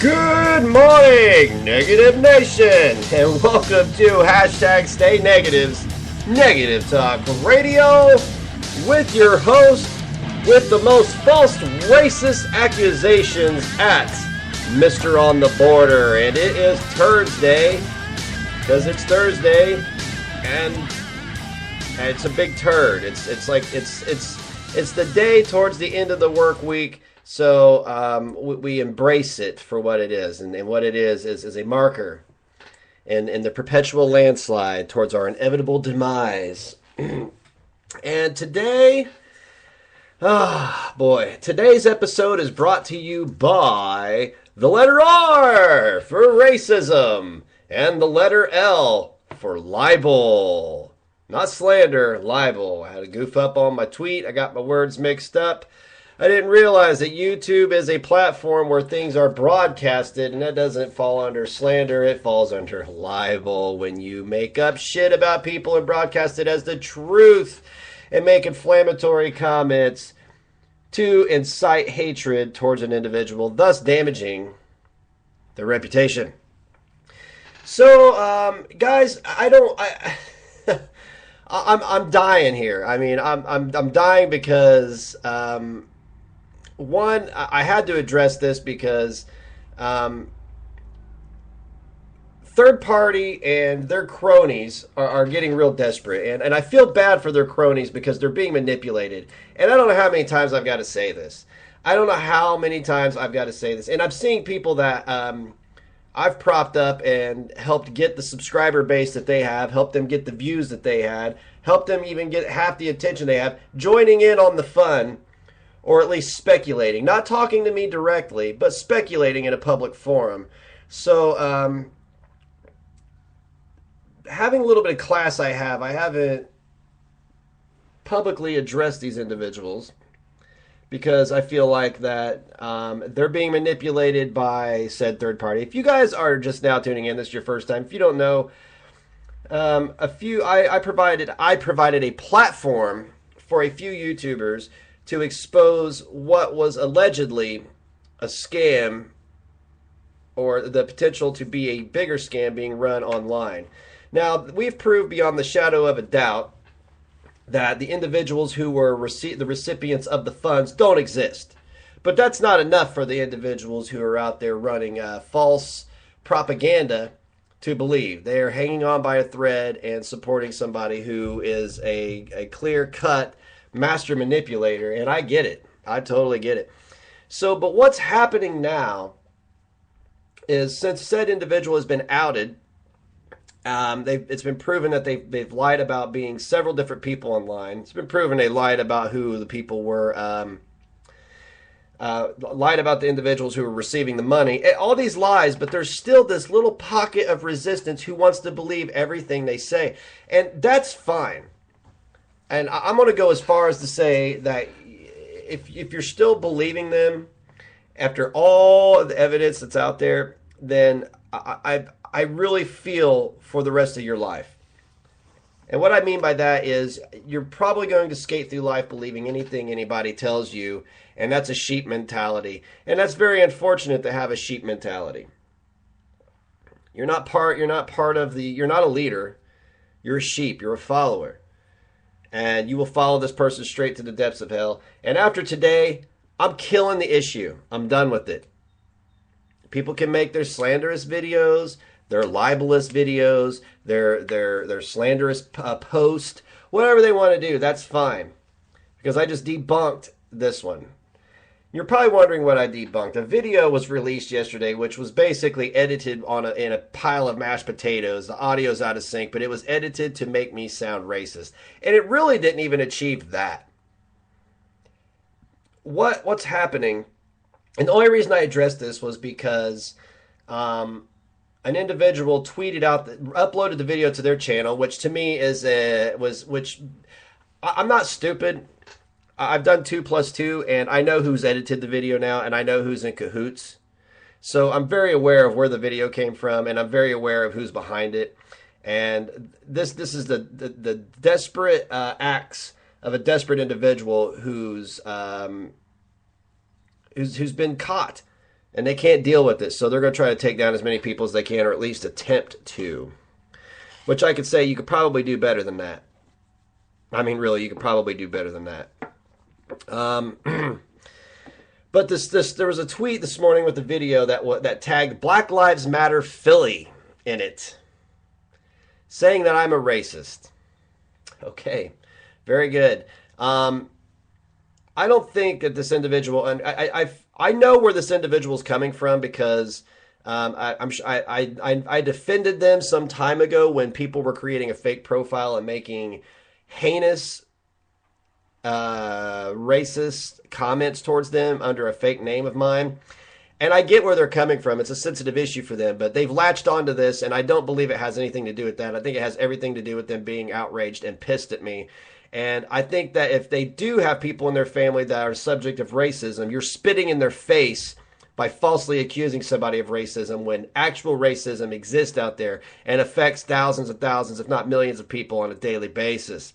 Good morning, Negative Nation, and welcome to hashtag Stay Negatives, Negative Talk Radio, with your host with the most false racist accusations at Mr. On the Border. And it is Tshirts Day, because it's Thursday, and it's a big turd. It's the day towards the end of the work week. So we embrace it for what it is, and what it is a marker in the perpetual landslide towards our inevitable demise. And today, today's episode is brought to you by the letter R for racism and the letter L for libel. Not slander, libel. I had to goof up on my tweet. I got my words mixed up. I didn't realize that YouTube is a platform where things are broadcasted, and that doesn't fall under slander. It falls under libel when you make up shit about people and broadcast it as the truth and make inflammatory comments to incite hatred towards an individual, thus damaging their reputation. So, guys, I'm dying here. I mean, I'm dying because one, I had to address this because third party and their cronies are getting real desperate. And I feel bad for their cronies because they're being manipulated. And I don't know how many times I've got to say this. And I'm seeing people that I've propped up and helped get the subscriber base that they have, helped them get the views that they had, helped them even get half the attention they have, joining in on the fun, or at least speculating. Not talking to me directly, but speculating in a public forum. So, having a little bit of class I haven't publicly addressed these individuals because I feel like that they're being manipulated by said third party. If you guys are just now tuning in, this is your first time. If you don't know, I provided a platform for a few YouTubers to expose what was allegedly a scam or the potential to be a bigger scam being run online. Now, we've proved beyond the shadow of a doubt that the individuals who were the recipients of the funds don't exist. But that's not enough for the individuals who are out there running false propaganda to believe. They are hanging on by a thread and supporting somebody who is a clear-cut master manipulator, and I get it. I totally get it. So, but what's happening now is since said individual has been outed, it's been proven that they've lied about being several different people online. It's been proven they lied about who the people were, lied about the individuals who were receiving the money. All these lies, but there's still this little pocket of resistance who wants to believe everything they say. And that's fine. And I'm going to go as far as to say that if you're still believing them after all the evidence that's out there, then I really feel for the rest of your life. And what I mean by that is you're probably going to skate through life believing anything anybody tells you, and that's a sheep mentality. And that's very unfortunate to have a sheep mentality. You're not a leader. You're a sheep. You're a follower. And you will follow this person straight to the depths of hell. And after today, I'm killing the issue. I'm done with it. People can make their slanderous videos, their libelous videos, their slanderous post, whatever they want to do. That's fine, because I just debunked this one. You're probably wondering what I debunked. A video was released yesterday, which was basically edited in a pile of mashed potatoes. The audio's out of sync, but it was edited to make me sound racist. And it really didn't even achieve that. What's happening, and the only reason I addressed this was because an individual tweeted out, uploaded the video to their channel, which to me I'm not stupid. I've done 2 + 2, and I know who's edited the video now, and I know who's in cahoots. So I'm very aware of where the video came from, and I'm very aware of who's behind it. And this is the desperate acts of a desperate individual who's been caught And they can't deal with it, so they're going to try to take down as many people as they can, or at least attempt to. Which I could say you could probably do better than that. I mean, really, you could probably do better than that. But there was a tweet this morning with a video that tagged Black Lives Matter Philly in it, saying that I'm a racist. Okay, very good. I don't think that this individual, and I know where this individual is coming from, because I defended them some time ago when people were creating a fake profile and making heinous, racist comments towards them under a fake name of mine. And I get where they're coming from. It's a sensitive issue for them, but they've latched onto this, and I don't believe it has anything to do with that. I think it has everything to do with them being outraged and pissed at me. And I think that if they do have people in their family that are subject of racism, you're spitting in their face by falsely accusing somebody of racism when actual racism exists out there and affects thousands and thousands, if not millions of people on a daily basis.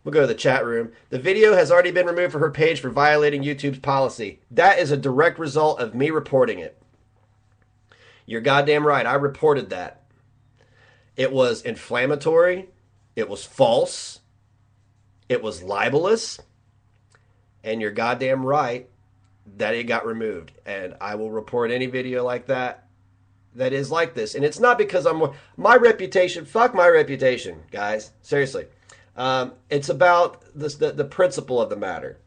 We'll go to the chat room. The video has already been removed from her page for violating YouTube's policy. That is a direct result of me reporting it. You're goddamn right. I reported that. It was inflammatory. It was false. It was libelous. And you're goddamn right that it got removed. And I will report any video like that is like this. And it's not because my reputation. Fuck my reputation, guys. Seriously. It's about the principle of the matter.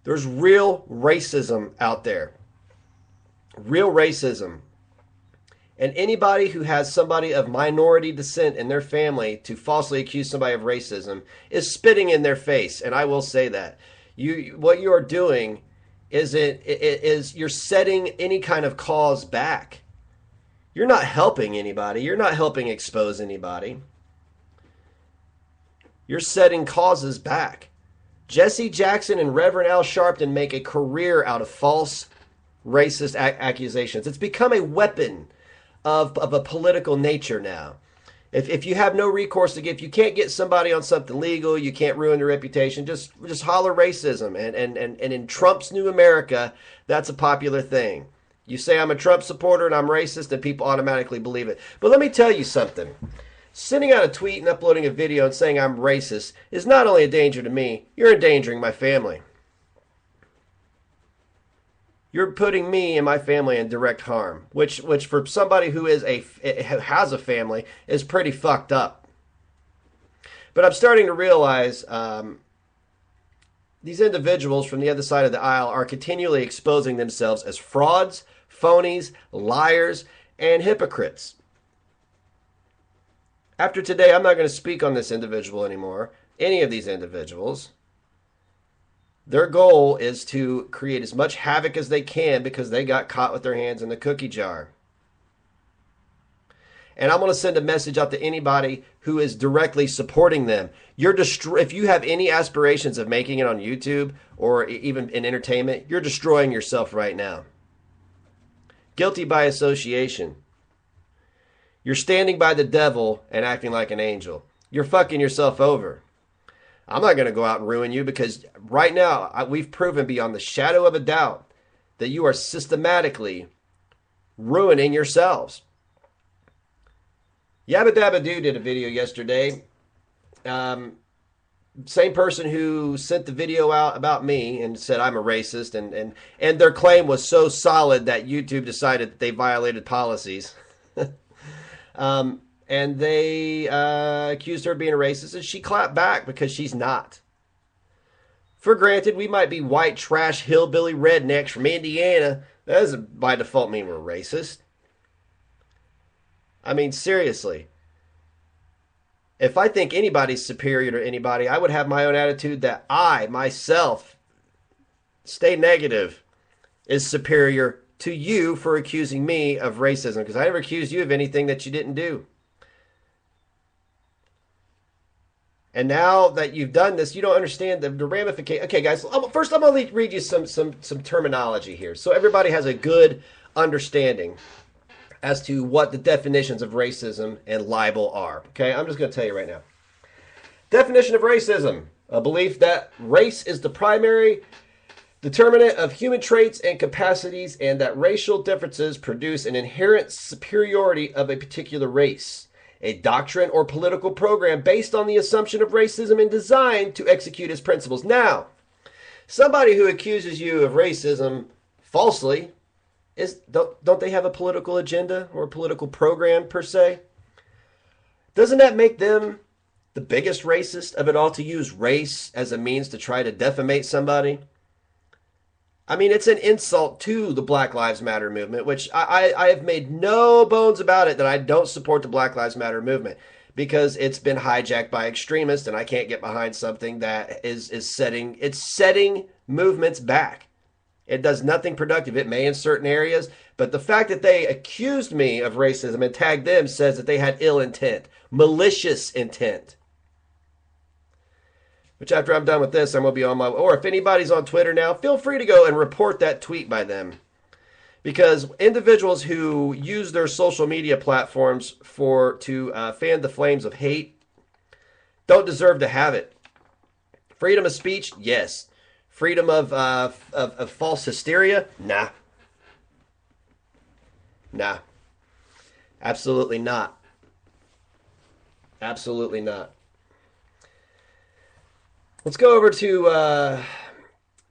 There's real racism out there. Real racism. And anybody who has somebody of minority descent in their family to falsely accuse somebody of racism is spitting in their face. And I will say that. What you are doing is you're setting any kind of cause back. You're not helping anybody. You're not helping expose anybody. You're setting causes back. Jesse Jackson and Reverend Al Sharpton make a career out of false racist accusations. It's become a weapon of a political nature now. If you have no recourse to get, if you can't get somebody on something legal, you can't ruin their reputation, just holler racism. And in Trump's new America, that's a popular thing. You say I'm a Trump supporter and I'm racist, and people automatically believe it. But let me tell you something. Sending out a tweet and uploading a video and saying I'm racist is not only a danger to me, you're endangering my family. You're putting me and my family in direct harm, which for somebody who has a family is pretty fucked up. But I'm starting to realize these individuals from the other side of the aisle are continually exposing themselves as frauds, phonies, liars, and hypocrites. After today, I'm not going to speak on this individual anymore, any of these individuals. Their goal is to create as much havoc as they can because they got caught with their hands in the cookie jar. And I'm going to send a message out to anybody who is directly supporting them. If you have any aspirations of making it on YouTube or even in entertainment, you're destroying yourself right now. Guilty by association. You're standing by the devil and acting like an angel. You're fucking yourself over. I'm not going to go out and ruin you because right now we've proven beyond the shadow of a doubt that you are systematically ruining yourselves. Yabba Dabba Doo did a video yesterday. Same person who sent the video out about me and said I'm a racist, and their claim was so solid that YouTube decided that they violated policies. And they accused her of being a racist, and she clapped back because she's not. For granted, we might be white trash hillbilly rednecks from Indiana. That doesn't by default mean we're racist. I mean, seriously. If I think anybody's superior to anybody, I would have my own attitude that I, myself, stay negative, is superior to you for accusing me of racism, because I never accused you of anything that you didn't do. And now that you've done this, you don't understand the ramification. Okay, guys, first I'm going to read you some terminology here so everybody has a good understanding as to what the definitions of racism and libel are. Okay, I'm just going to tell you right now. Definition of racism: a belief that race is the primary determinant of human traits and capacities, and that racial differences produce an inherent superiority of a particular race. A doctrine or political program based on the assumption of racism and designed to execute its principles. Now, somebody who accuses you of racism falsely, don't they have a political agenda or a political program per se? Doesn't that make them the biggest racist of it all, to use race as a means to try to defamate somebody? I mean, it's an insult to the Black Lives Matter movement, which I have made no bones about it that I don't support the Black Lives Matter movement, because it's been hijacked by extremists, and I can't get behind something that is setting movements back. It does nothing productive. It may in certain areas, but the fact that they accused me of racism and tagged them says that they had ill intent, malicious intent. Which after I'm done with this, I'm going to be on my... Or if anybody's on Twitter now, feel free to go and report that tweet by them. Because individuals who use their social media platforms to fan the flames of hate don't deserve to have it. Freedom of speech? Yes. Freedom of false hysteria? Nah. Nah. Absolutely not. Absolutely not. Let's go over to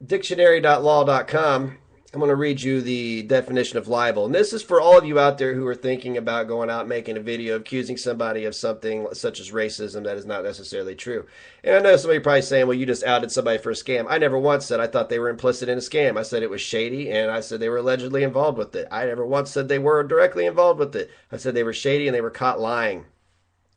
dictionary.law.com. I'm going to read you the definition of libel. And this is for all of you out there who are thinking about going out and making a video accusing somebody of something such as racism that is not necessarily true. And I know somebody probably saying, well, you just outed somebody for a scam. I never once said I thought they were implicit in a scam. I said it was shady, and I said they were allegedly involved with it. I never once said they were directly involved with it. I said they were shady and they were caught lying.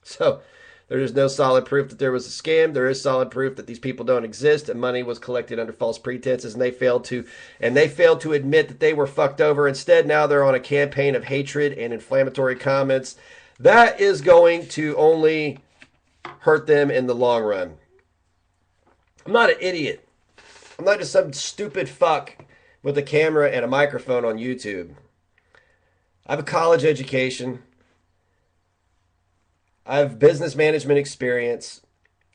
So... there is no solid proof that there was a scam. There is solid proof that these people don't exist and money was collected under false pretenses, and they failed to admit that they were fucked over. Instead, now they're on a campaign of hatred and inflammatory comments. That is going to only hurt them in the long run. I'm not an idiot. I'm not just some stupid fuck with a camera and a microphone on YouTube. I have a college education. I have business management experience,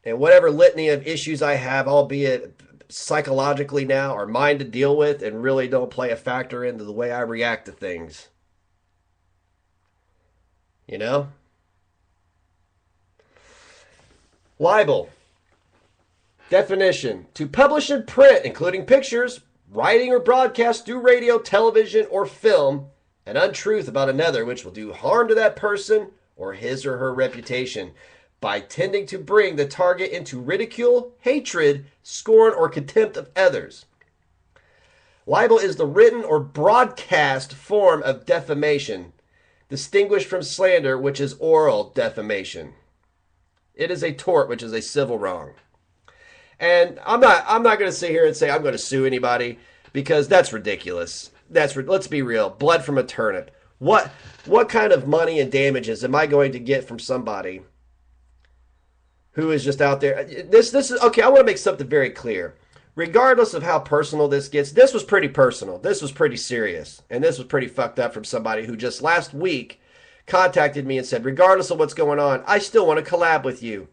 and whatever litany of issues I have, albeit psychologically now, are mine to deal with and really don't play a factor into the way I react to things. You know? Libel. Definition: to publish in print, including pictures, writing, or broadcast through radio, television, or film, an untruth about another which will do harm to that person or his or her reputation, by tending to bring the target into ridicule, hatred, scorn, or contempt of others. Libel is the written or broadcast form of defamation, distinguished from slander, which is oral defamation. It is a tort, which is a civil wrong. And I'm not going to sit here and say I'm going to sue anybody, because that's ridiculous. Let's be real. Blood from a turnip. What kind of money and damages am I going to get from somebody who is just out there? This is okay. I want to make something very clear. Regardless of how personal this gets, this was pretty personal. This was pretty serious, and this was pretty fucked up from somebody who just last week contacted me and said, regardless of what's going on, I still want to collab with you.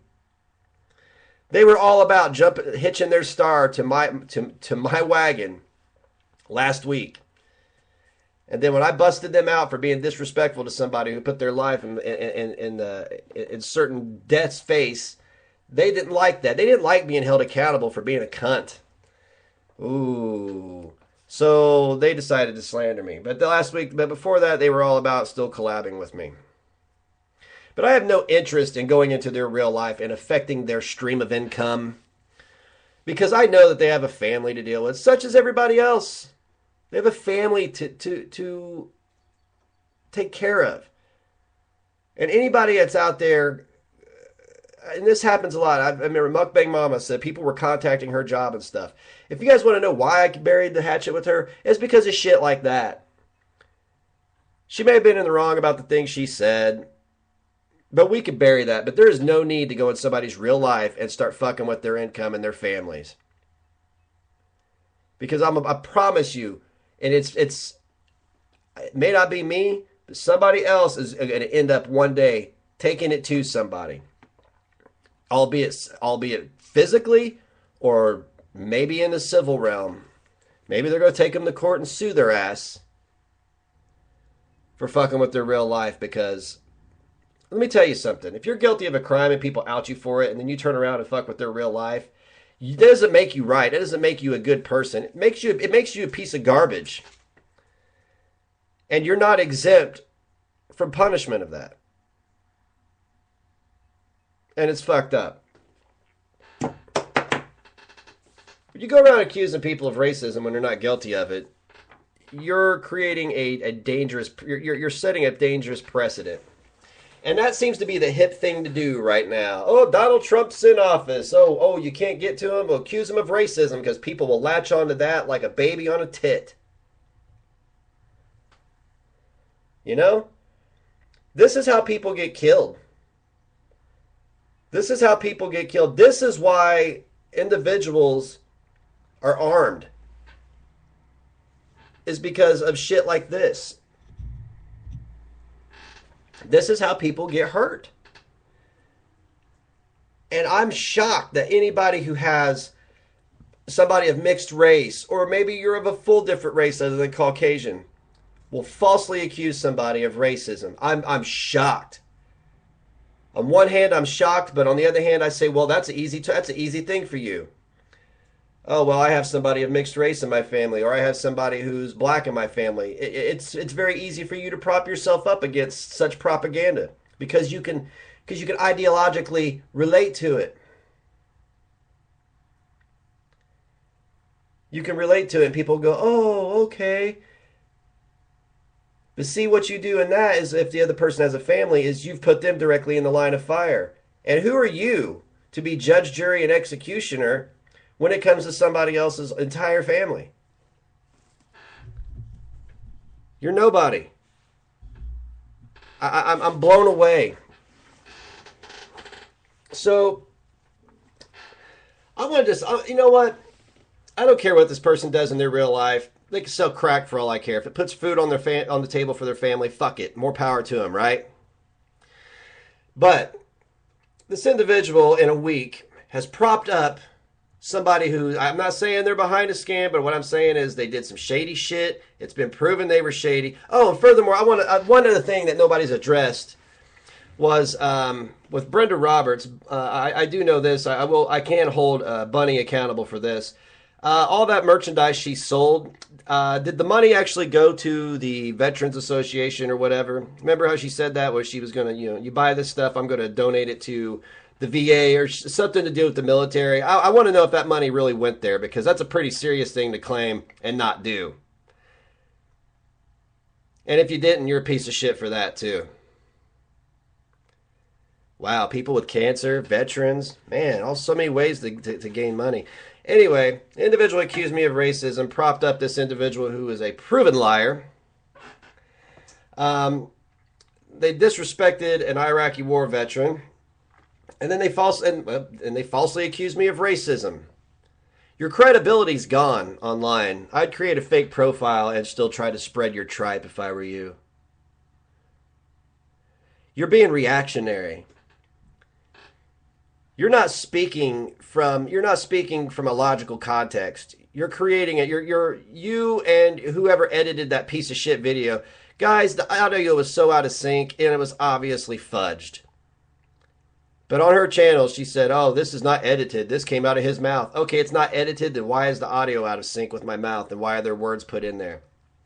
They were all about hitching their star to my wagon last week. And then when I busted them out for being disrespectful to somebody who put their life in certain death's face, they didn't like that. They didn't like being held accountable for being a cunt. Ooh. So they decided to slander me. But before that, they were all about still collabing with me. But I have no interest in going into their real life and affecting their stream of income, because I know that they have a family to deal with, such as everybody else. They have a family to take care of. And anybody that's out there, and this happens a lot. I remember Mukbang Mama said people were contacting her job and stuff. If you guys want to know why I buried the hatchet with her, it's because of shit like that. She may have been in the wrong about the things she said, but we could bury that. But there is no need to go in somebody's real life and start fucking with their income and their families. Because I promise you, and it may not be me, but somebody else is going to end up one day taking it to somebody. Albeit physically, or maybe in the civil realm. Maybe they're going to take them to court and sue their ass for fucking with their real life. Because let me tell you something. If you're guilty of a crime and people out you for it, and then you turn around and fuck with their real life, it doesn't make you right. It doesn't make you a good person. It makes you a piece of garbage. And you're not exempt from punishment of that. And it's fucked up. You go around accusing people of racism when they're not guilty of it, you're creating a dangerous, you're setting a dangerous precedent. And that seems to be the hip thing to do right now. Oh, Donald Trump's in office. Oh, you can't get to him. We'll accuse him of racism because people will latch onto that like a baby on a tit. You know? This is how people get killed. This is how people get killed. This is why individuals are armed. Is because of shit like this. This is how people get hurt. And I'm shocked that anybody who has somebody of mixed race, or maybe you're of a full different race other than Caucasian, will falsely accuse somebody of racism. I'm shocked. On one hand, I'm shocked, but on the other hand, I say, well, that's an easy thing for you. Oh, well, I have somebody of mixed race in my family, or I have somebody who's black in my family. It's very easy for you to prop yourself up against such propaganda because you can ideologically relate to it. You can relate to it, and people go, oh, okay. But see, what you do in that is, if the other person has a family, is you've put them directly in the line of fire. And who are you to be judge, jury, and executioner when it comes to somebody else's entire family? You're nobody. I'm blown away. So, I want to just, you know what? I don't care what this person does in their real life. They can sell crack for all I care. If it puts food on on the table for their family, fuck it. More power to them, right? But this individual in a week has propped up somebody who, I'm not saying they're behind a scam, but what I'm saying is they did some shady shit. It's been proven they were shady. Oh, and furthermore, one other thing that nobody's addressed was with Brenda Roberts. I do know this. I can hold Bunny accountable for this. All that merchandise she sold, did the money actually go to the Veterans Association or whatever? Remember how she said that, where she was going to, you buy this stuff, I'm going to donate it to the VA or something to do with the military. I want to know if that money really went there, because that's a pretty serious thing to claim and not do. And if you didn't, you're a piece of shit for that too. Wow, people with cancer, veterans, man, so many ways to gain money. Anyway, individual accused me of racism, propped up this individual who is a proven liar. They disrespected an Iraqi war veteran, and then they falsely accused me of racism. Your credibility's gone online. I'd create a fake profile and still try to spread your tripe if I were you. You're being reactionary. You're not speaking from a logical context. You're creating it. You and whoever edited that piece of shit video. Guys, the audio was so out of sync and it was obviously fudged. But on her channel, she said, oh, this is not edited. This came out of his mouth. Okay, it's not edited. Then why is the audio out of sync with my mouth? And why are there words put in there?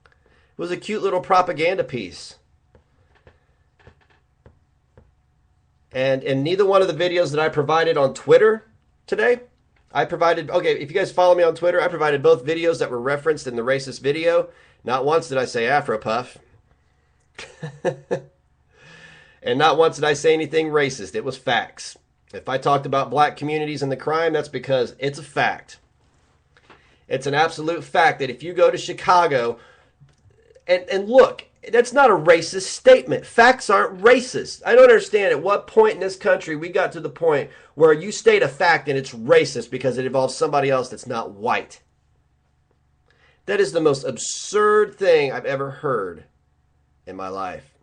It was a cute little propaganda piece. And in neither one of the videos that I provided on Twitter today, okay, if you guys follow me on Twitter, I provided both videos that were referenced in the racist video. Not once did I say Afro Puff. And not once did I say anything racist. It was facts. If I talked about black communities and the crime, that's because it's a fact. It's an absolute fact that if you go to Chicago, and look, that's not a racist statement. Facts aren't racist. I don't understand at what point in this country we got to the point where you state a fact and it's racist because it involves somebody else that's not white. That is the most absurd thing I've ever heard in my life.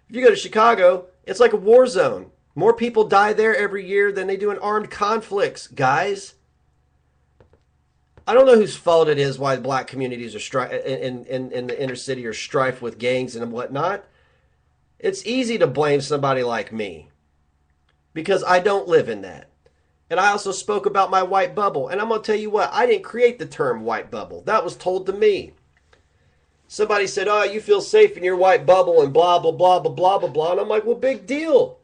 If you go to Chicago, it's like a war zone. More people die there every year than they do in armed conflicts, guys. I don't know whose fault it is why black communities are in the inner city are strife with gangs and whatnot. It's easy to blame somebody like me because I don't live in that. And I also spoke about my white bubble. And I'm going to tell you what, I didn't create the term white bubble. That was told to me. Somebody said, oh, you feel safe in your white bubble and blah, blah, blah, blah, blah, blah, blah. And I'm like, well, big deal.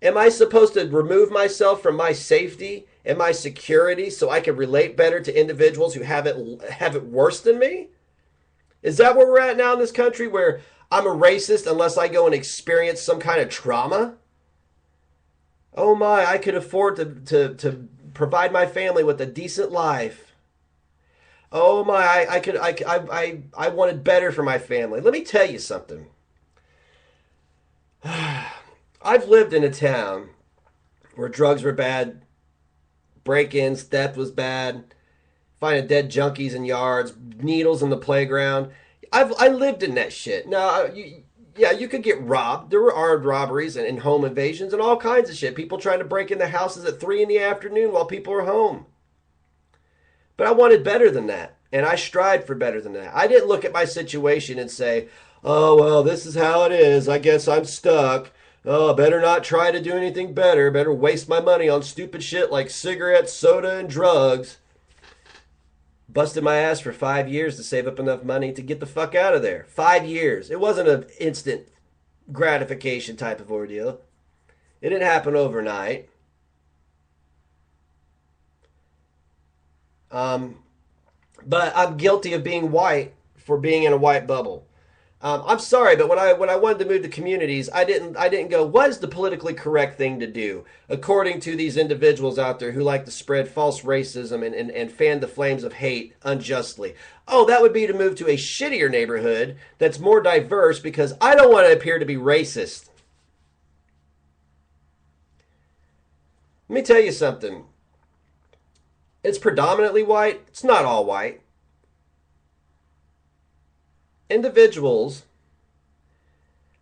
Am I supposed to remove myself from my safety and my security so I can relate better to individuals who have it worse than me? Is that where we're at now in this country, where I'm a racist unless I go and experience some kind of trauma? Oh my, I could afford to provide my family with a decent life. Oh my, I wanted better for my family. Let me tell you something. I've lived in a town where drugs were bad, break-ins, theft was bad, finding dead junkies in yards, needles in the playground. I lived in that shit. Now, you could get robbed. There were armed robberies and home invasions and all kinds of shit. People trying to break into houses at 3 in the afternoon while people were home. But I wanted better than that, and I strived for better than that. I didn't look at my situation and say, oh, well, this is how it is. I guess I'm stuck. Oh, better not try to do anything better. Better waste my money on stupid shit like cigarettes, soda, and drugs. Busted my ass for 5 years to save up enough money to get the fuck out of there. 5 years. It wasn't an instant gratification type of ordeal. It didn't happen overnight. But I'm guilty of being white for being in a white bubble. I'm sorry, but when I wanted to move to communities, I didn't go, what is the politically correct thing to do, according to these individuals out there who like to spread false racism and fan the flames of hate unjustly. Oh, that would be to move to a shittier neighborhood that's more diverse because I don't want to appear to be racist. Let me tell you something. It's predominantly white. It's not all white. Individuals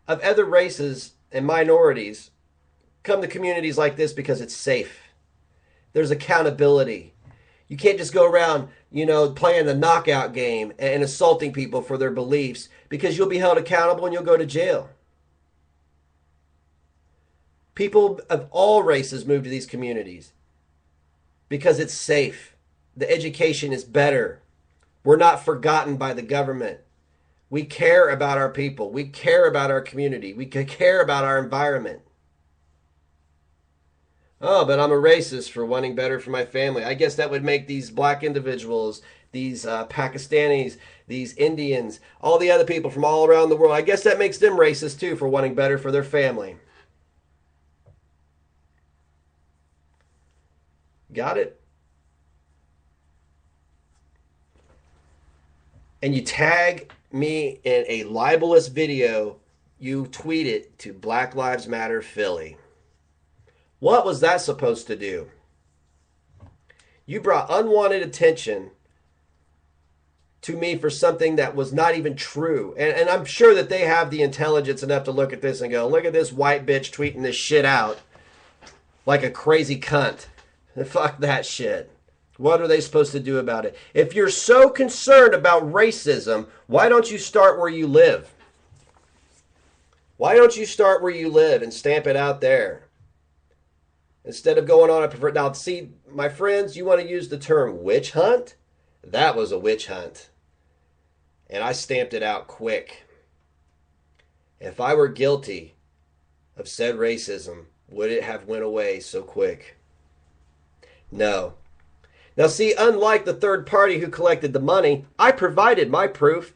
of other races and minorities come to communities like this because it's safe. There's accountability. You can't just go around, playing the knockout game and assaulting people for their beliefs, because you'll be held accountable and you'll go to jail. People of all races move to these communities because it's safe. The education is better. We're not forgotten by the government. We care about our people. We care about our community. We care about our environment. Oh, but I'm a racist for wanting better for my family. I guess that would make these black individuals, these Pakistanis, these Indians, all the other people from all around the world, I guess that makes them racist too for wanting better for their family. Got it? And you tag me in a libelous video, you tweet it to Black Lives Matter Philly. What was that supposed to do? You brought unwanted attention to me for something that was not even true. And I'm sure that they have the intelligence enough to look at this and go, look at this white bitch tweeting this shit out like a crazy cunt. Fuck that shit. What are they supposed to do about it? If you're so concerned about racism, why don't you start where you live? Why don't you start where you live and stamp it out there? Instead of going on a... Now, see, my friends, you want to use the term witch hunt? That was a witch hunt. And I stamped it out quick. If I were guilty of said racism, would it have went away so quick? No. Now see, unlike the third party who collected the money, I provided my proof.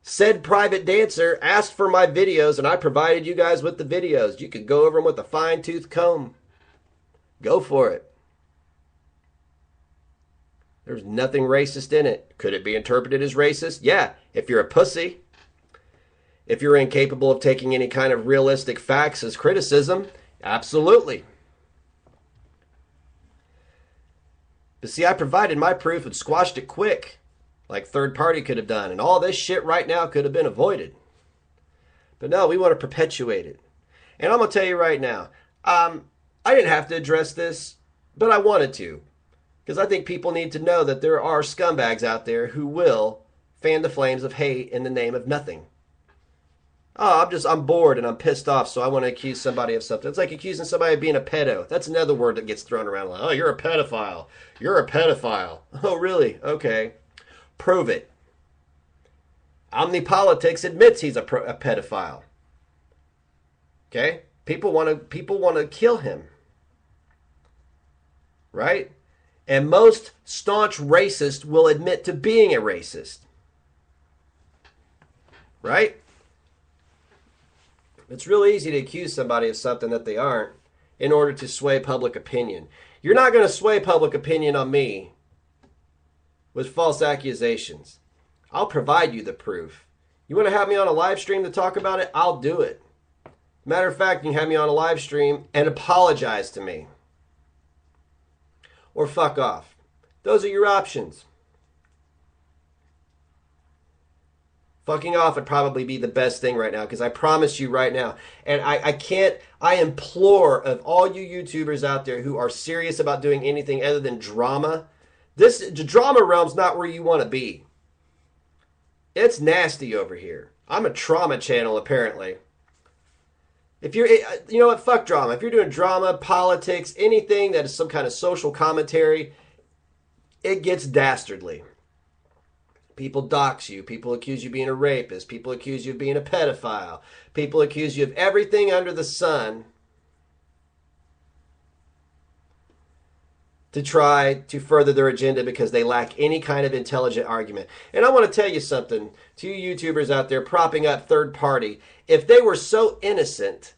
Said private dancer asked for my videos, and I provided you guys with the videos. You could go over them with a fine-tooth comb. Go for it. There's nothing racist in it. Could it be interpreted as racist? Yeah, if you're a pussy. If you're incapable of taking any kind of realistic facts as criticism, absolutely. But see, I provided my proof and squashed it quick, like third party could have done. And all this shit right now could have been avoided. But no, we want to perpetuate it. And I'm going to tell you right now, I didn't have to address this, but I wanted to. Because I think people need to know that there are scumbags out there who will fan the flames of hate in the name of nothing. Oh, I'm bored and I'm pissed off, so I want to accuse somebody of something. It's like accusing somebody of being a pedo. That's another word that gets thrown around. Like, oh, you're a pedophile. You're a pedophile. Oh, really? Okay. Prove it. Omnipolitics admits he's a pedophile. Okay? People want to kill him. Right? And most staunch racists will admit to being a racist. Right? It's real easy to accuse somebody of something that they aren't in order to sway public opinion. You're not going to sway public opinion on me with false accusations. I'll provide you the proof. You want to have me on a live stream to talk about it? I'll do it. Matter of fact, you can have me on a live stream and apologize to me. Or fuck off. Those are your options. Fucking off would probably be the best thing right now, because I promise you right now, and I implore of all you YouTubers out there who are serious about doing anything other than drama, the drama realm's not where you want to be. It's nasty over here. I'm a trauma channel, apparently. If you're, you know what, fuck drama. If you're doing drama, politics, anything that is some kind of social commentary, it gets dastardly. People dox you. People accuse you of being a rapist. People accuse you of being a pedophile. People accuse you of everything under the sun to try to further their agenda because they lack any kind of intelligent argument. And I want to tell you something to you YouTubers out there propping up third party. If they were so innocent,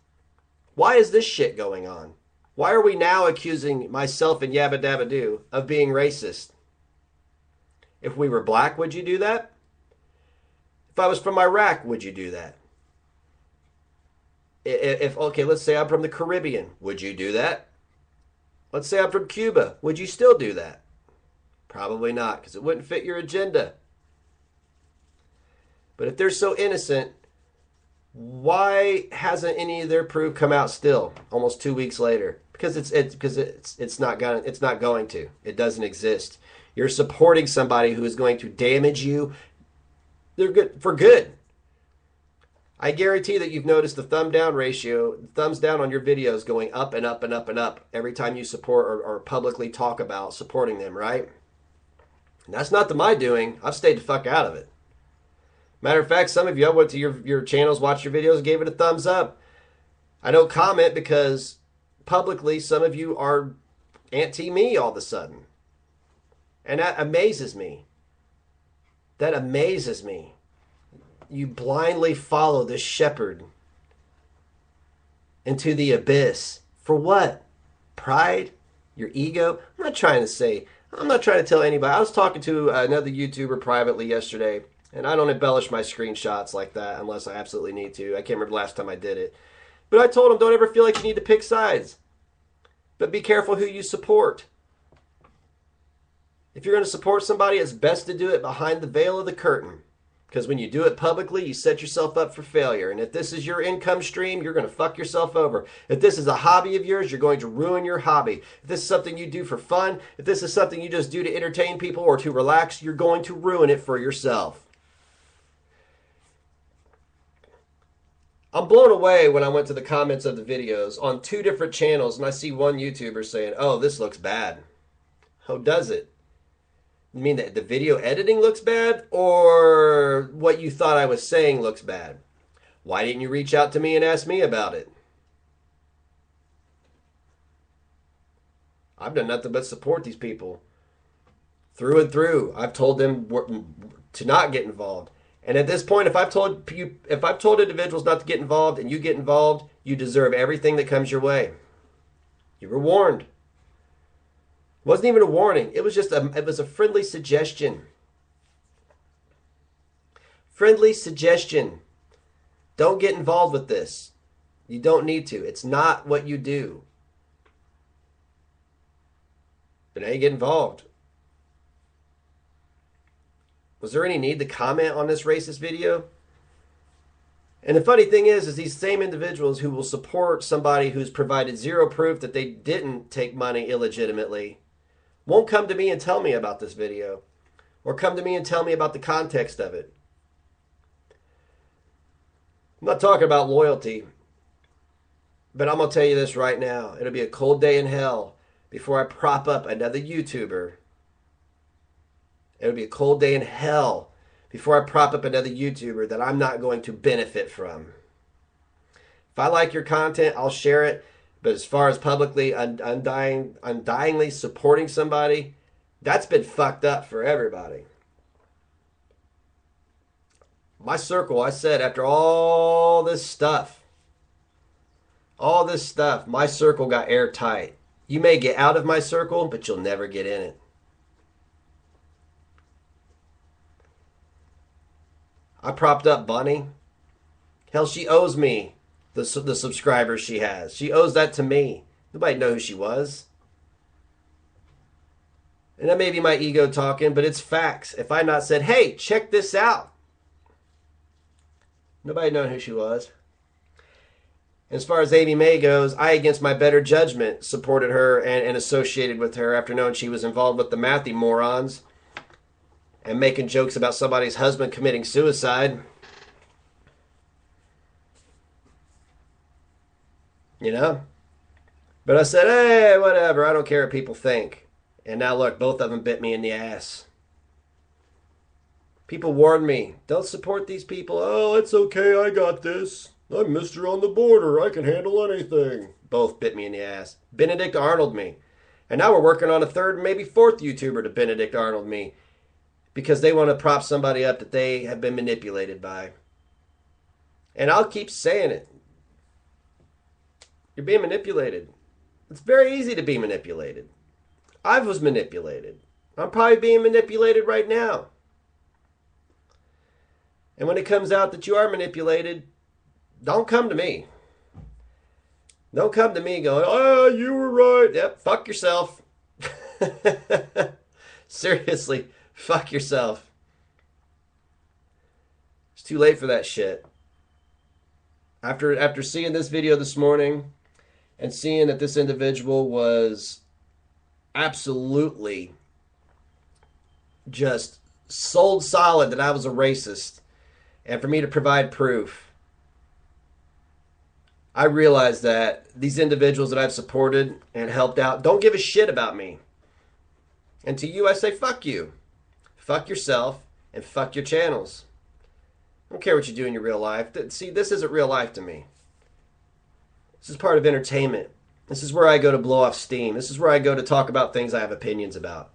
why is this shit going on? Why are we now accusing myself and Yabba Dabba Doo of being racist? If we were black, would you do that? If I was from Iraq, would you do that? Okay, let's say I'm from the Caribbean, would you do that? Let's say I'm from Cuba, would you still do that? Probably not, because it wouldn't fit your agenda. But if they're so innocent, why hasn't any of their proof come out still, almost 2 weeks later? Because it's not going to. It doesn't exist. You're supporting somebody who is going to damage you. They're good for good. I guarantee that you've noticed the thumb down ratio, thumbs down on your videos going up and up and up and up every time you support or publicly talk about supporting them, right? And that's not to my doing. I've stayed the fuck out of it. Matter of fact, some of you, I went to your channels, watched your videos, gave it a thumbs up. I don't comment because publicly some of you are anti-me all of a sudden. And that amazes me. That amazes me. You blindly follow this shepherd into the abyss. For what? Pride? Your ego? I'm not trying to tell anybody. I was talking to another YouTuber privately yesterday, and I don't embellish my screenshots like that unless I absolutely need to. I can't remember the last time I did it. But I told him, don't ever feel like you need to pick sides. But be careful who you support. If you're going to support somebody, it's best to do it behind the veil of the curtain. Because when you do it publicly, you set yourself up for failure. And if this is your income stream, you're going to fuck yourself over. If this is a hobby of yours, you're going to ruin your hobby. If this is something you do for fun, if this is something you just do to entertain people or to relax, you're going to ruin it for yourself. I'm blown away when I went to the comments of the videos on 2 different channels and I see one YouTuber saying, oh, this looks bad. How does it? You mean that the video editing looks bad, or what you thought I was saying looks bad? Why didn't you reach out to me and ask me about it? I've done nothing but support these people through and through. I've told them to not get involved. And at this point, if I've told individuals not to get involved and you get involved, you deserve everything that comes your way. You were warned. It wasn't even a warning. It was just a friendly suggestion. Friendly suggestion. Don't get involved with this. You don't need to. It's not what you do. But now you get involved. Was there any need to comment on this racist video? And the funny thing is these same individuals who will support somebody who's provided zero proof that they didn't take money illegitimately won't come to me and tell me about this video or come to me and tell me about the context of it. I'm not talking about loyalty, but I'm going to tell you this right now. It'll be a cold day in hell before I prop up another YouTuber. It'll be a cold day in hell before I prop up another YouTuber that I'm not going to benefit from. If I like your content, I'll share it. But as far as publicly, undyingly supporting somebody, that's been fucked up for everybody. My circle, I said, after all this stuff, my circle got airtight. You may get out of my circle, but you'll never get in it. I propped up Bunny. Hell, she owes me the subscribers she has. She owes that to me. Nobody knows who she was. And that may be my ego talking, but it's facts. If I not said, hey, check this out, nobody known who she was. As far as Amy May goes, I, against my better judgment, supported her and associated with her after knowing she was involved with the Matthew morons and making jokes about somebody's husband committing suicide. You know? But I said, hey, whatever, I don't care what people think. And now look, both of them bit me in the ass. People warned me, don't support these people. Oh, it's okay, I got this. I'm Mr. on the border, I can handle anything. Both bit me in the ass. Benedict Arnold me. And now we're working on a third and maybe fourth YouTuber to Benedict Arnold me. Because they want to prop somebody up that they have been manipulated by. And I'll keep saying it. You're being manipulated. It's very easy to be manipulated. I was manipulated. I'm probably being manipulated right now. And when it comes out that you are manipulated, don't come to me. Don't come to me going, oh, you were right. Yep, fuck yourself. Seriously, fuck yourself. It's too late for that shit. After seeing this video this morning and seeing that this individual was absolutely just sold solid that I was a racist, and for me to provide proof, I realized that these individuals that I've supported and helped out don't give a shit about me. And to you, I say, fuck you. Fuck yourself and fuck your channels. I don't care what you do in your real life. See, this isn't real life to me. This is part of entertainment. This is where I go to blow off steam. This is where I go to talk about things I have opinions about.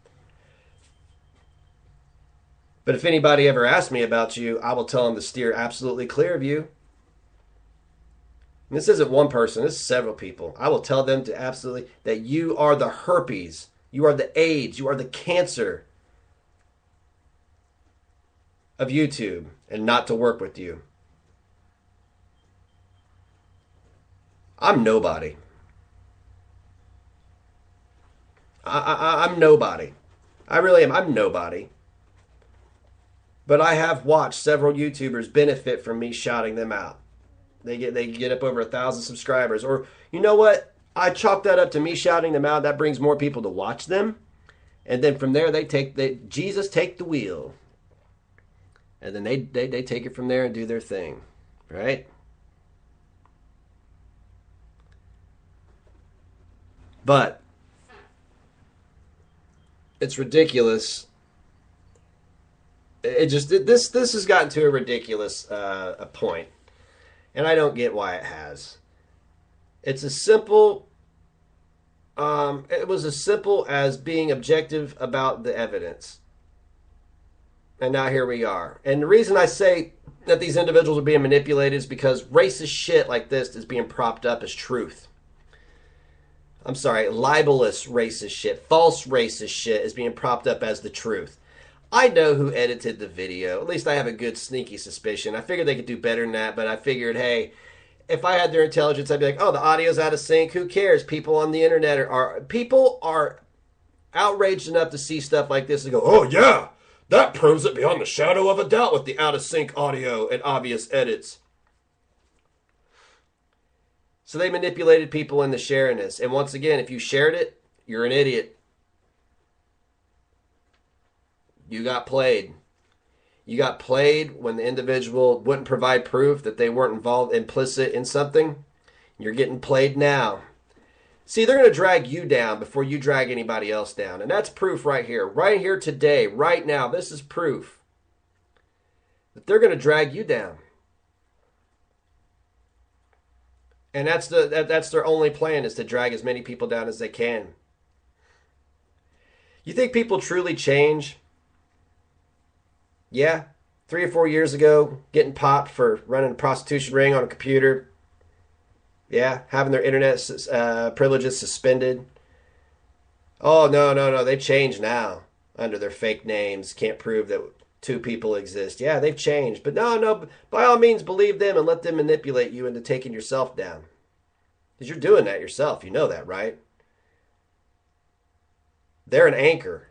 But if anybody ever asks me about you, I will tell them to steer absolutely clear of you. And this isn't one person, this is several people. I will tell them to absolutely, that you are the herpes, you are the AIDS, you are the cancer of YouTube, and not to work with you. I'm nobody. I'm nobody. I really am. I'm nobody. But I have watched several YouTubers benefit from me shouting them out. They get up over 1,000 subscribers. Or, you know what? I chalk that up to me shouting them out. That brings more people to watch them. And then from there, Jesus take the wheel. And then they take it from there and do their thing. Right? But it's ridiculous. This has gotten to a ridiculous a point. And I don't get why it has. It's as simple. It was as simple as being objective about the evidence. And now here we are. And the reason I say that these individuals are being manipulated is because racist shit like this is being propped up as truth. I'm sorry, libelous racist shit, false racist shit is being propped up as the truth. I know who edited the video. At least I have a good sneaky suspicion. I figured they could do better than that, but I figured, hey, if I had their intelligence, I'd be like, oh, the audio's out of sync. Who cares? People on the internet are outraged enough to see stuff like this and go, oh, yeah, that proves it beyond the shadow of a doubt with the out of sync audio and obvious edits. So they manipulated people into sharing this. And once again, if you shared it, you're an idiot. You got played. You got played when the individual wouldn't provide proof that they weren't involved, implicit in something. You're getting played now. See, they're going to drag you down before you drag anybody else down. And that's proof right here. Right here today, right now. This is proof that they're going to drag you down. And that's their only plan, is to drag as many people down as they can. You think people truly change? Yeah. 3 or 4 years ago, getting popped for running a prostitution ring on a computer. Yeah, having their internet privileges suspended. Oh, no. They've changed now under their fake names. Can't prove that 2 people exist. Yeah, they've changed. But no, by all means, believe them and let them manipulate you into taking yourself down. Because you're doing that yourself. You know that, right? They're an anchor.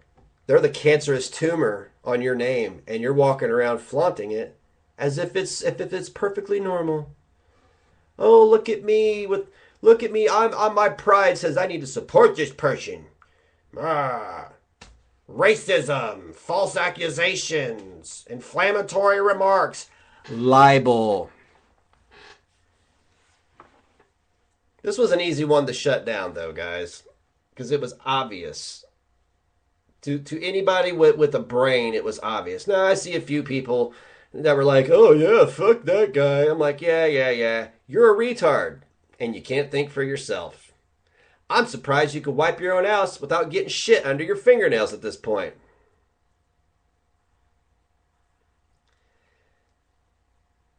They're the cancerous tumor on your name, and you're walking around flaunting it as if it's perfectly normal. Oh, look at me! I'm my pride says I need to support this person. Racism, false accusations, inflammatory remarks, libel. This was an easy one to shut down, though, guys, because it was obvious. To anybody with a brain, it was obvious. Now, I see a few people that were like, oh, yeah, fuck that guy. I'm like, yeah. You're a retard, and you can't think for yourself. I'm surprised you could wipe your own ass without getting shit under your fingernails at this point.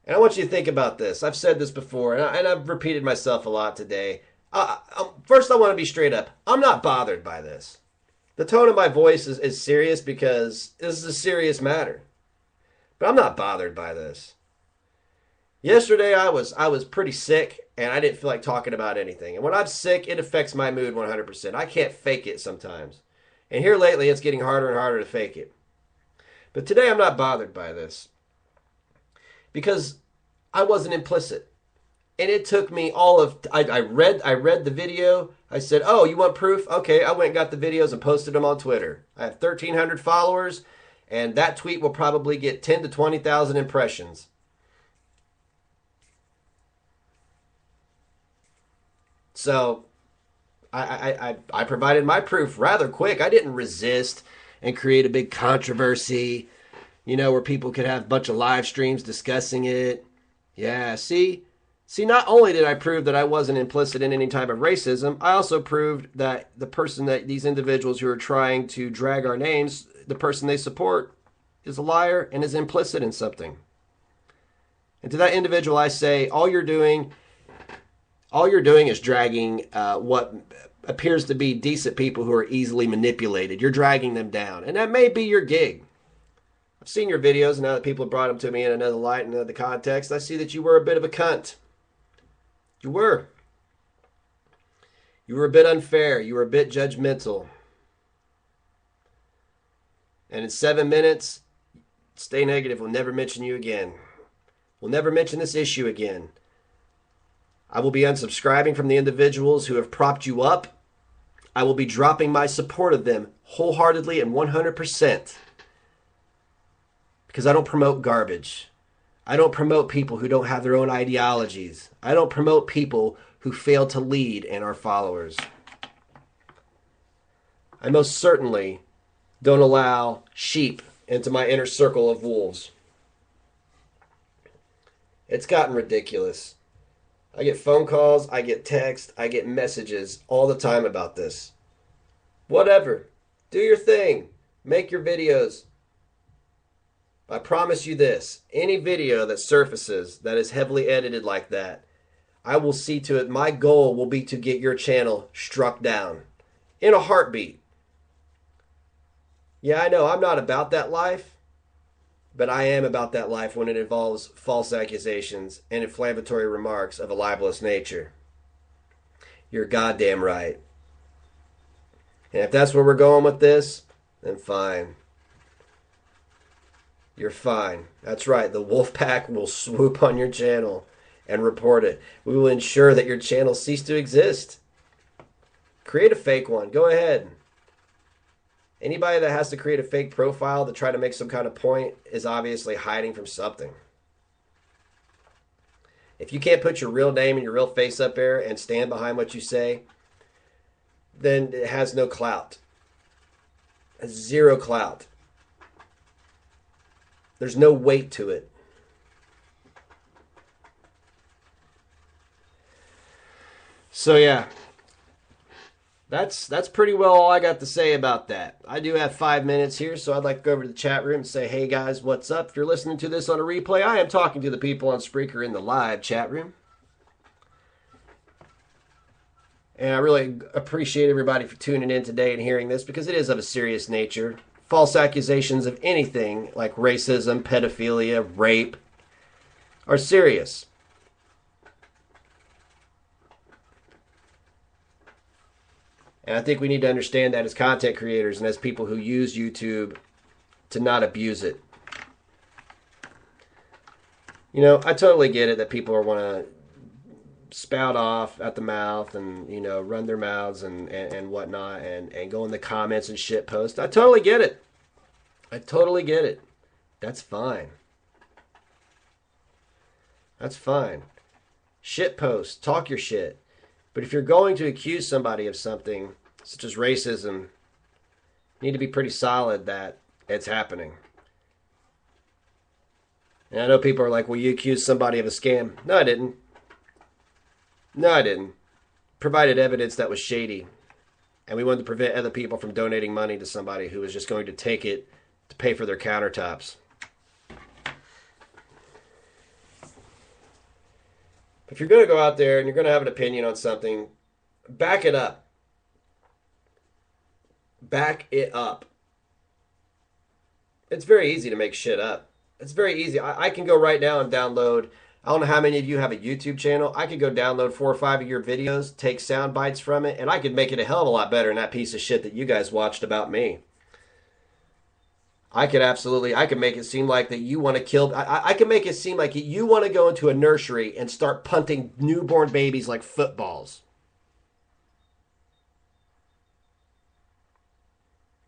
And I want you to think about this. I've said this before, and I've repeated myself a lot today. First, I want to be straight up. I'm not bothered by this. The tone of my voice is serious because this is a serious matter. But I'm not bothered by this. Yesterday, I was pretty sick, and I didn't feel like talking about anything. And when I'm sick, it affects my mood 100%. I can't fake it sometimes. And here lately, it's getting harder and harder to fake it. But today, I'm not bothered by this. Because I wasn't implicit. And it took me I read the video. I said, oh, you want proof? Okay, I went and got the videos and posted them on Twitter. I have 1,300 followers, and that tweet will probably get 10 to 20,000 impressions. So I provided my proof rather quick. I didn't resist and create a big controversy, where people could have a bunch of live streams discussing it. Yeah, see, not only did I prove that I wasn't implicit in any type of racism, I also proved that the person that these individuals who are trying to drag our names, the person they support, is a liar and is implicit in something. And to that individual, I say, all you're doing is dragging what appears to be decent people who are easily manipulated. You're dragging them down. And that may be your gig. I've seen your videos, and now that people have brought them to me in another light, in another context, I see that you were a bit of a cunt. You were. You were a bit unfair. You were a bit judgmental. And in 7 minutes, stay negative. We'll never mention you again. We'll never mention this issue again. I will be unsubscribing from the individuals who have propped you up. I will be dropping my support of them wholeheartedly and 100%. Because I don't promote garbage. I don't promote people who don't have their own ideologies. I don't promote people who fail to lead and are followers. I most certainly don't allow sheep into my inner circle of wolves. It's gotten ridiculous. I get phone calls, I get texts, I get messages all the time about this. Whatever. Do your thing. Make your videos. I promise you this. Any video that surfaces that is heavily edited like that, I will see to it. My goal will be to get your channel struck down. In a heartbeat. Yeah, I know I'm not about that life. But I am about that life when it involves false accusations and inflammatory remarks of a libelous nature. You're goddamn right. And if that's where we're going with this, then fine. You're fine. That's right. The wolf pack will swoop on your channel and report it. We will ensure that your channel cease to exist. Create a fake one. Go ahead. Anybody that has to create a fake profile to try to make some kind of point is obviously hiding from something. If you can't put your real name and your real face up there and stand behind what you say, then it has no clout. It has zero clout. There's no weight to it. So yeah, that's pretty well all I got to say about that. I do have 5 minutes here, so I'd like to go over to the chat room and say, hey guys, what's up? If you're listening to this on a replay, I am talking to the people on Spreaker in the live chat room. And I really appreciate everybody for tuning in today and hearing this, because it is of a serious nature. False accusations of anything like racism, pedophilia, rape are serious. And I think we need to understand that as content creators and as people who use YouTube to not abuse it. You know, I totally get it that people want to spout off at the mouth and, you know, run their mouths and whatnot and go in the comments and shit post. I totally get it. I totally get it. That's fine. That's fine. Shit post. Talk your shit. But if you're going to accuse somebody of something, such as racism, you need to be pretty solid that it's happening. And I know people are like, well, you accused somebody of a scam. No, I didn't. No, I didn't. Provided evidence that was shady. And we wanted to prevent other people from donating money to somebody who was just going to take it to pay for their countertops. If you're going to go out there and you're going to have an opinion on something, back it up. Back it up. It's very easy to make shit up. It's very easy. I can go right now and download, I don't know how many of you have a YouTube channel. I could go download 4 or 5 of your videos, take sound bites from it, and I could make it a hell of a lot better than that piece of shit that you guys watched about me. I could make it seem like that you want to kill. I can make it seem like you want to go into a nursery and start punting newborn babies like footballs.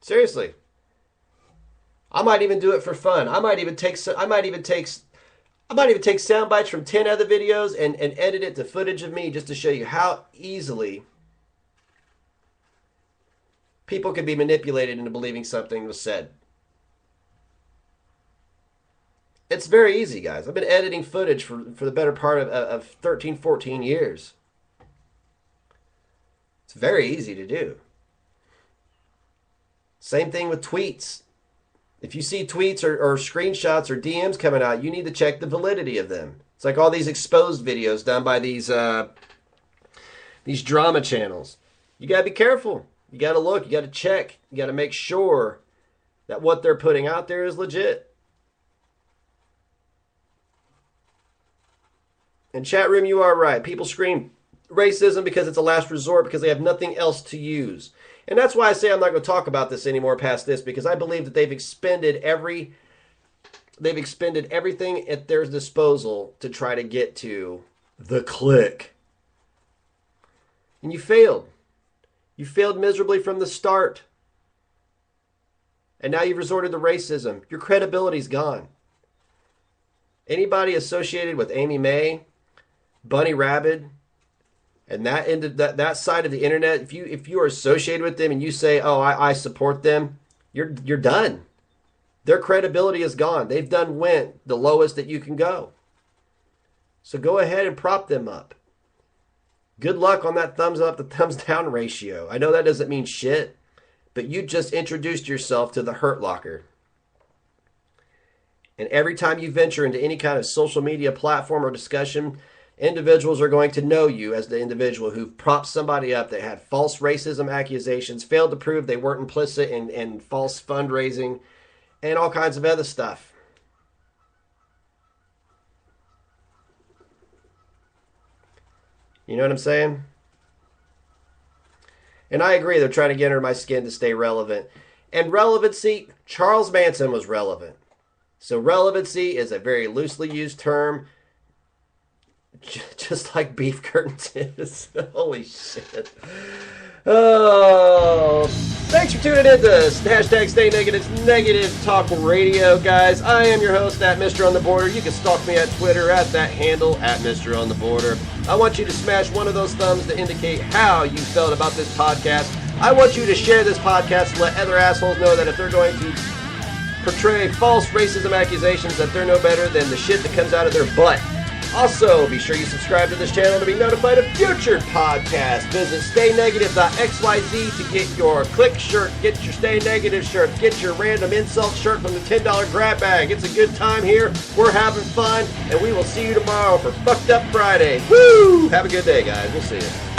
Seriously. I might even do it for fun. I might even take sound bites from 10 other videos and edit it to footage of me just to show you how easily people can be manipulated into believing something was said. It's very easy, guys. I've been editing footage for the better part of 13, 14 years. It's very easy to do. Same thing with tweets. If you see tweets or screenshots or DMs coming out, you need to check the validity of them. It's like all these exposed videos done by these drama channels. You got to be careful. You got to look. You got to check. You got to make sure that what they're putting out there is legit. In chat room, you are right. People scream racism because it's a last resort, because they have nothing else to use. And that's why I say I'm not going to talk about this anymore past this, because I believe that they've expended everything at their disposal to try to get to the click. And you failed. You failed miserably from the start. And now you've resorted to racism. Your credibility's gone. Anybody associated with Amy May, Bunny Rabbit, and that side of the internet, if you are associated with them and you say, oh, I support them, you're done. Their credibility is gone. They've went the lowest that you can go. So go ahead and prop them up. Good luck on that thumbs up to thumbs down ratio. I know that doesn't mean shit, but you just introduced yourself to the Hurt Locker. And every time you venture into any kind of social media platform or discussion, individuals are going to know you as the individual who propped somebody up that had false racism accusations, failed to prove they weren't implicit in false fundraising, and all kinds of other stuff. You know what I'm saying? And I agree, they're trying to get under my skin to stay relevant. And relevancy, Charles Manson was relevant. So relevancy is a very loosely used term, just like beef curtains is. Holy shit. Oh, thanks for tuning in to hashtag Stay Negative's Negative Talk Radio, guys. I am your host at Mr. On the Border. You can stalk me at Twitter at that handle at Mr. On the Border. I want you to smash one of those thumbs to indicate how you felt about this podcast. I want you to share this podcast to let other assholes know that if they're going to portray false racism accusations, that they're no better than the shit that comes out of their butt. Also, be sure you subscribe to this channel to be notified of future podcasts. Visit StayNegative.xyz to get your click shirt, get your Stay Negative shirt, get your random insult shirt from the $10 grab bag. It's a good time here. We're having fun, and we will see you tomorrow for Fucked Up Friday. Woo! Have a good day, guys. We'll see you.